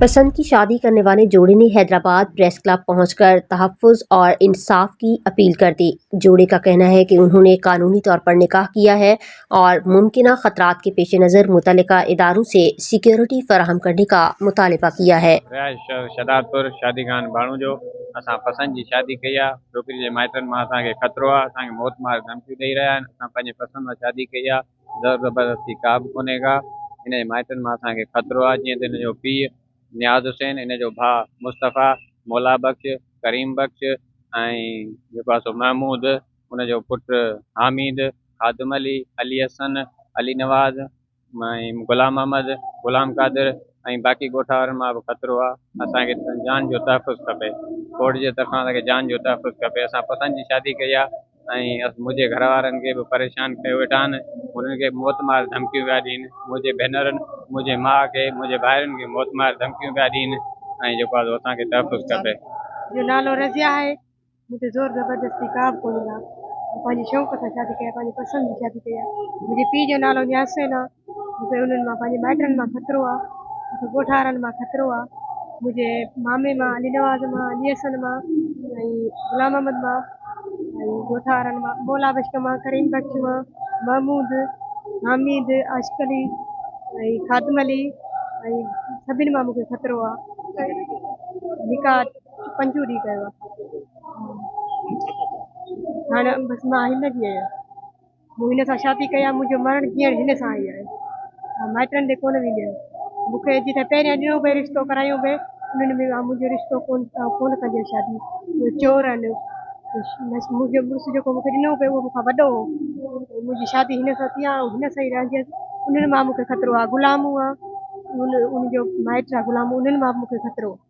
पसंद की शादी करने वाले जोड़े ने हैदराबाद प्रेस क्लब पहुंचकर तहफ़्फ़ुज़ और इंसाफ की अपील कर दी। जोड़े का कहना है कि उन्होंने कानूनी तौर पर निकाह किया है और मुमकिना ख़तरात के पेश नज़र मुतल्लिका इदारों से सिक्योरिटी फराहम करने का मुतालबा किया है। शदादपुर शादी खान बाणू जो असां पसंद जी शादी कई आहे। छोकिरी जे माइटनि मां असांखे ख़तरो आहे, असांखे मौत मार धमकियूं ॾेई रहिया आहिनि। असां पंहिंजे पसंदि मां शादी कई आहे, ज़र ज़बरदस्ती का बि कोन्हे का। हिन जे माइटनि मां असांखे ख़तरो आहे, जीअं त हिन जो पीउ नियाज़ हुसैन, हिन जो भाउ मुस्तफ़ा, मौला बख़्श, करीम बख़्श ऐं जेको आहे सो महमूद, हुनजो पुटु हामिद, ख़ादिम अली हसन, अली नवाज़ ऐं ग़ुलाम अहमद, ग़ुलाम क़ादिर ऐं बाक़ी ॻोठ वारनि मां बि ख़तरो आहे। असांखे जान जो तहफ़्फ़ुज़ खपे, कोर्ट जे तरफ़ां असांखे जान जो तहफ़्फ़ुज़ खपे। असां पसंदि जी शादी कई आहे ऐं मुंहिंजे घर वारनि खे बि परेशान कयो वेठा आहिनि, उन्हनि खे मौत मार धमकियूं पिया ॾियनि। मुंहिंजे भेनरुनि, मुंहिंजे माउ खे, मुंहिंजे भाइरुनि खे मौत मार धमकियूं पिया ॾियनि ऐं जेको आहे असांखे तहफ़्फ़ुज़ खपे। जो नालो रज़िया आहे, मूंखे ज़ोर ज़बरदस्ती का बि कोन्हे का। पंहिंजे शौक़ सां शादी कई आहे, पंहिंजी पसंदि जी शादी कई आहे। मुंहिंजे पीउ जो नालो यासिन आहे। मूंखे उन्हनि मां पंहिंजे माइटनि मां ख़तरो आहे, मूंखे ॻोठ वारनि मां ख़तरो आहे, मुंहिंजे मामे मां, अली नवाज़ मां, अली हसन मां ऐं ग़ुलाम अहमद मां ऐं ॻोठ वारनि मां मौला बख़्श मां, करीम बख़्श मां, महमूद, हामिद, आशिक़ अली ऐं ख़ादिम अली ऐं सभिनि मां मूंखे ख़तरो आहे। निकाह 5 ॾींहं कयो आहे। हाणे बसि मां हिन जी आहियां, मूं हिन सां शादी कई आहे। मुंहिंजो मरण कीअं हिन सां ई आहे, माइटनि ॾे कोन वेंदी आहियां। मूंखे जिते पहिरियां ॾिनो पिए रिश्तो करायूं पिए, उन्हनि में मुंहिंजो रिश्तो कोन कजे शादी। उहे चोर आहिनि। मुंहिंजो मुड़ुसु जेको मूंखे ॾिनो पिए उहो मूंखां वॾो हो। मुंहिंजी शादी हिन सां थी आहे, हिन सां ई रहंदियसि। उन्हनि मां मूंखे ख़तरो आहे। ग़ुलाम हुआ, उनजो माइट आहे ग़ुलाम, उन्हनि मां बि मूंखे ख़तरो आहे।